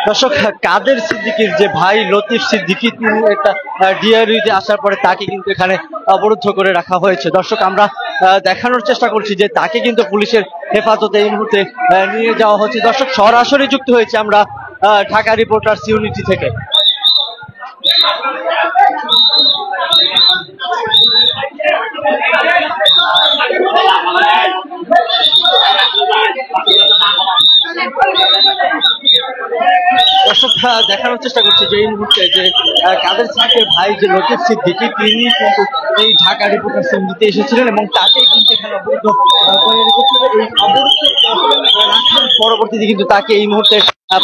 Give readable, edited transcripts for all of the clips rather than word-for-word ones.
দর্শক, কাদের সিদ্দিকীর যে ভাই লতিফ সিদ্দিকী, তিনি একটা ডিআরইউতে আসার পরে তাকে কিন্তু এখানে অবরুদ্ধ করে রাখা হয়েছে। দর্শক, আমরা দেখানোর চেষ্টা করছি যে তাকে কিন্তু পুলিশের হেফাজতে এই মুহূর্তে নিয়ে যাওয়া হচ্ছে। দর্শক, সরাসরি যুক্ত হয়েছে আমরা ঢাকা রিপোর্টার্স ইউনিটি থেকে। দর্শক, দেখানোর চেষ্টা করছে যে এই মুহূর্তে যে কাদের সিদ্দিকীর ভাই যে লতিফ সিদ্দিকী, তিনি কিন্তু এই ঢাকা রিপোর্টার্স ইউনিটিতে এসেছিলেন এবং তাকেই কিন্তু এখানে অবরুদ্ধ করে রেখেছিল। এই অবরুদ্ধ রাখার পরবর্তীতে কিন্তু তাকে এই মুহূর্তে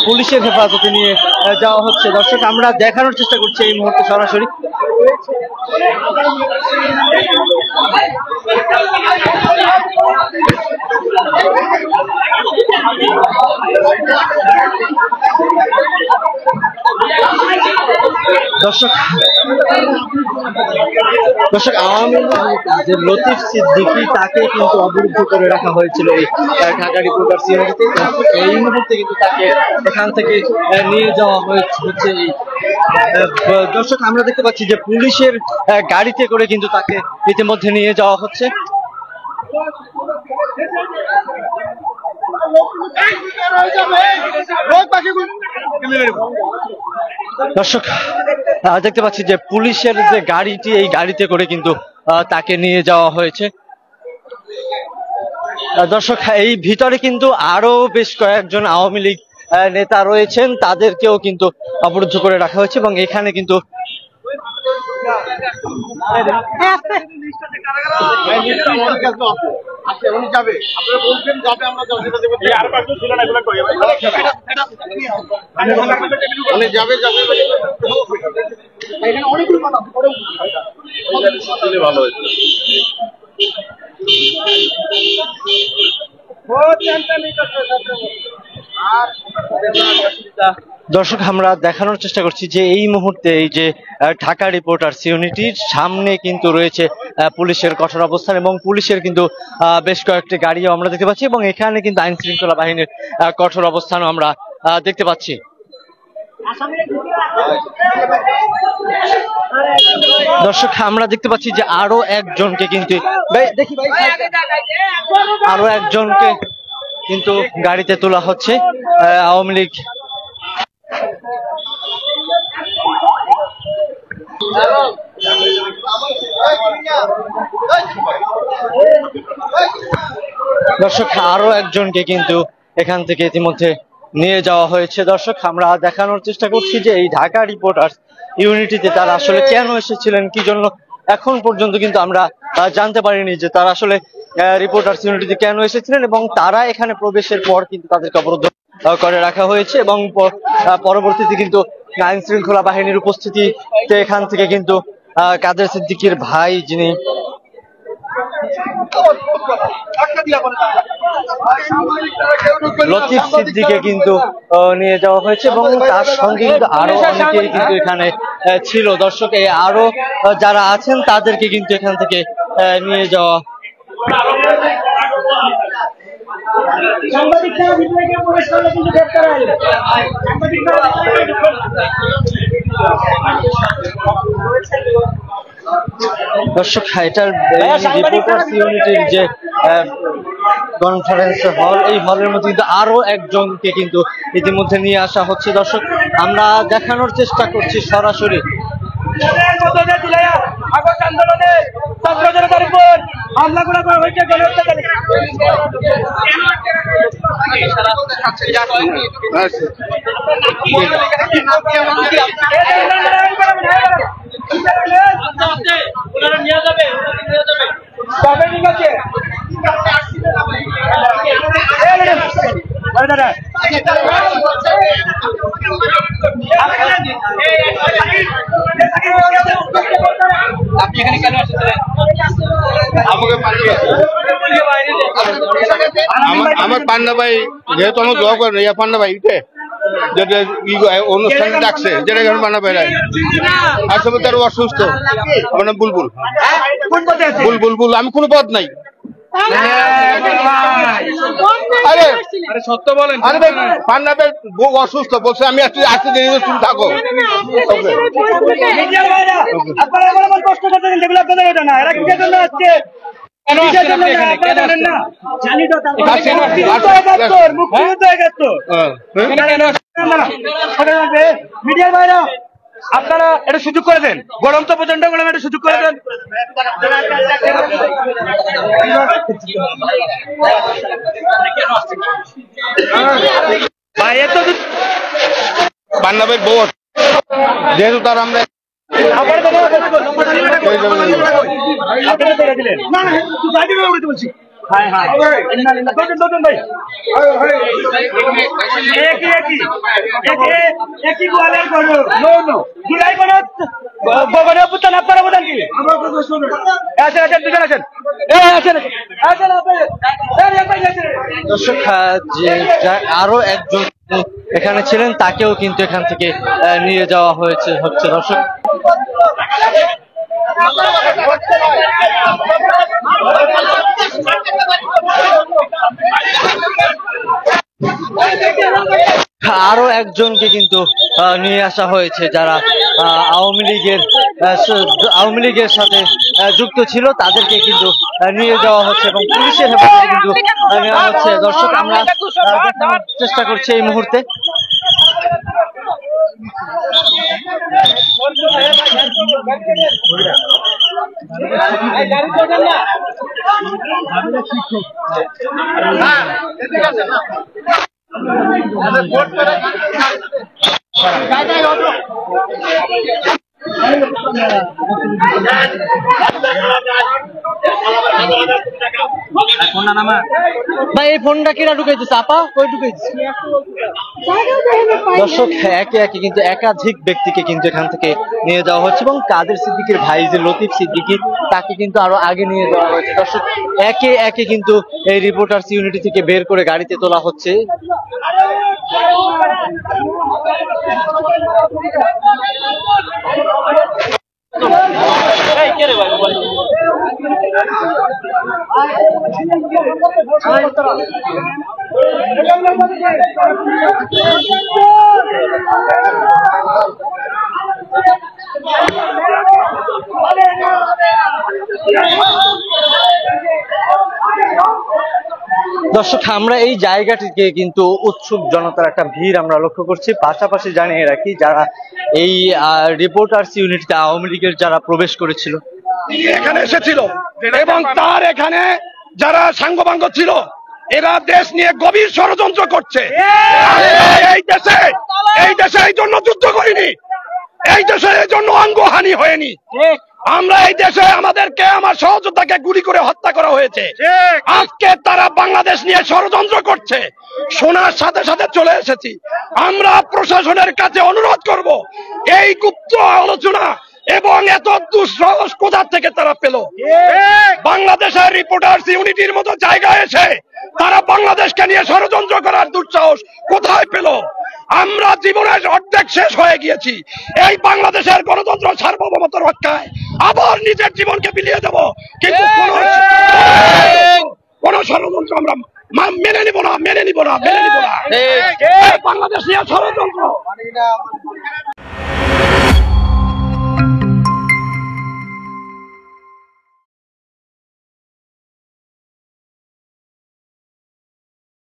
পুলিশের হেফাজতে নিয়ে যাওয়া হচ্ছে। দর্শক, আমরা দেখানোর চেষ্টা করছি এই মুহূর্তে সরাসরি। দর্শক, আওয়ামী লীগ যে লতিফ সিদ্দিকী, তাকে কিন্তু অবরুদ্ধ করে রাখা হয়েছিল এই ঢাকা রিপোর্টার্স ইউনিটিতে। এই মুহূর্তে কিন্তু তাকে এখান থেকে নিয়ে যাওয়া হচ্ছে। দর্শক, আমরা দেখতে পাচ্ছি যে পুলিশের গাড়িতে করে কিন্তু তাকে ইতিমধ্যে নিয়ে যাওয়া হচ্ছে। দর্শক, দেখতে পাচ্ছি যে পুলিশের যে গাড়িটি, এই গাড়িতে করে কিন্তু তাকে নিয়ে যাওয়া হয়েছে। দর্শক, এই ভিতরে কিন্তু আরো বেশ কয়েকজন আওয়ামী লীগ নেতা রয়েছেন, তাদেরকেও কিন্তু অবরুদ্ধ করে রাখা হয়েছে এবং এখানে কিন্তু দর্শক, আমরা দেখানোর চেষ্টা করছি যে এই মুহূর্তে এই যে ঢাকা রিপোর্টার্স ইউনিটির সামনে কিন্তু রয়েছে পুলিশের কঠোর অবস্থান এবং পুলিশের কিন্তু বেশ কয়েকটি গাড়িও আমরা দেখতে পাচ্ছি এবং এখানে কিন্তু আইন শৃঙ্খলা বাহিনীর কঠোর অবস্থানও আমরা দেখতে পাচ্ছি। দর্শক, আমরা দেখতে পাচ্ছি যে আরো একজনকে কিন্তু কিন্তু গাড়িতে তোলা হচ্ছে। আওয়ামী লীগ দর্শক, আরো একজনকে কিন্তু এখান থেকে ইতিমধ্যে নিয়ে যাওয়া হয়েছে। দর্শক, আমরা দেখানোর চেষ্টা করছি যে এই ঢাকা রিপোর্টার্স ইউনিটিতে তারা আসলে কেন এসেছিলেন, কি জন্য, এখন পর্যন্ত কিন্তু আমরা জানতে পারিনি যে তারা আসলে রিপোর্টার্স ইউনিটিতে কেন এসেছিলেন এবং তারা এখানে প্রবেশের পর কিন্তু তাদেরকে অবরুদ্ধ করে রাখা হয়েছে এবং পরবর্তীতে কিন্তু আইন শৃঙ্খলা বাহিনীর উপস্থিতিতে এখান থেকে কিন্তু কাদের সিদ্দিকীর ভাই, যিনি লতিফ সিদ্দিকীকে কিন্তু নিয়ে যাওয়া হয়েছে এবং তার সঙ্গে কিন্তু আরো অনেকেই কিন্তু এখানে ছিল। দর্শক, আরো যারা আছেন তাদেরকে কিন্তু এখান থেকে নিয়ে যাওয়া। দর্শক, এটার রিপোর্টার্স ইউনিটির যে কনফারেন্স হল, এই হলের মধ্যে কিন্তু আরো একজনকে কিন্তু ইতিমধ্যে নিয়ে আসা হচ্ছে। দর্শক, আমরা দেখানোর চেষ্টা করছি সরাসরি। আন্দোলনে ছাত্র জনতার উপর হামলা করা হয়েছে। আপনি এখানে কেন এসেছিলেন? আমার পান্না ভাই, যেহেতু আমার জব করেন, পান্না ভাই যেটা অনুষ্ঠানে ডাকছে, যেটা পান্না ভাই আসলে তার অসুস্থ, মানে বুলবুল, আমি কোনো পদ নাই, আরে সত্য বলেন। আরে পান্নাবের বউ অসুস্থ, বলছে আমি একটু আসতে দিন, তুমি থাকো। আপনারা কষ্ট করতেছেন, যেগুলো আপনাদের ওটা না, এরা কিসের জন্য আসছে? মিডিয়ার ভাইরা আপনারা এটা সুযোগ করে দেন, গরম তো প্রচন্ড গরম, এটা সুযোগ করে দেন। ভাই এত বান্নাবের বউ যেহেতু তার আমরা বলছি দর্শক আরো একজন এখানে ছিলেন, তাকেও কিন্তু এখান থেকে নিয়ে যাওয়া হচ্ছে দর্শক। আরো একজনকে কিন্তু নিয়ে আসা হয়েছে যারা আওয়ামী লীগের সাথে যুক্ত ছিল, তাদেরকে কিন্তু নিয়ে যাওয়া হচ্ছে এবং পুলিশের হেফাজতে কিন্তু নেওয়া হচ্ছে। দর্শক আমরা দেখানোর চেষ্টা করছি এই মুহূর্তে। ভাই এই ফোনটা কিনা ঢুকাইতেছে, আপা কই ঢুকাইছে? দর্শক একে একে কিন্তু একাধিক ব্যক্তিকে কিন্তু এখান থেকে নিয়ে যাওয়া হচ্ছে এবং কাদের সিদ্দিকীর ভাই যে লতিফ সিদ্দিকী, তাকে কিন্তু আরো আগে নিয়ে যাওয়া হয়েছে। দর্শক একে একে কিন্তু এই রিপোর্টার্স ইউনিটি থেকে বের করে গাড়িতে তোলা হচ্ছে। দর্শক আমরা এই জায়গাটিকে কিন্তু উৎসুক জনতার একটা ভিড় আমরা লক্ষ্য করছি। পাশাপাশি জানিয়ে রাখি, যারা এই রিপোর্টার্স ইউনিটিতে আওয়ামী লীগের যারা প্রবেশ করেছিল, এখানে এসেছিল এবং তার এখানে যারা সাঙ্গপাঙ্গ ছিল, এরা দেশ নিয়ে গভীর ষড়যন্ত্র করছে। এই দেশে এই জন্য যুদ্ধ করিনি, এই দেশে এই জন্য অঙ্গহানি হয়নি। আমরা এই দেশে আমাদেরকে, আমার সহযোদ্ধাকে গুলি করে হত্যা করা হয়েছে। আজকে তারা বাংলাদেশ নিয়ে ষড়যন্ত্র করছে, শোনার সাথে সাথে চলে এসেছি। আমরা প্রশাসনের কাছে অনুরোধ করব, এই গুপ্ত আলোচনা এবং এত দুঃসাহস কোথা থেকে তারা পেল? বাংলাদেশের রিপোর্টার্স ইউনিটির মতো জায়গায় এসে তারা বাংলাদেশকে নিয়ে ষড়যন্ত্র করার দুঃসাহস কোথায় পেল? আমরা জীবনের অর্ধেক শেষ হয়ে গিয়েছি, এই বাংলাদেশের গণতন্ত্র সার্বভৌমত্ব রক্ষায় আবার নিজের জীবনকে বিলিয়ে দেব, কিন্তু কোন ষড়যন্ত্র আমরা মেনে নিব না। বাংলাদেশ নিয়ে ষড়যন্ত্র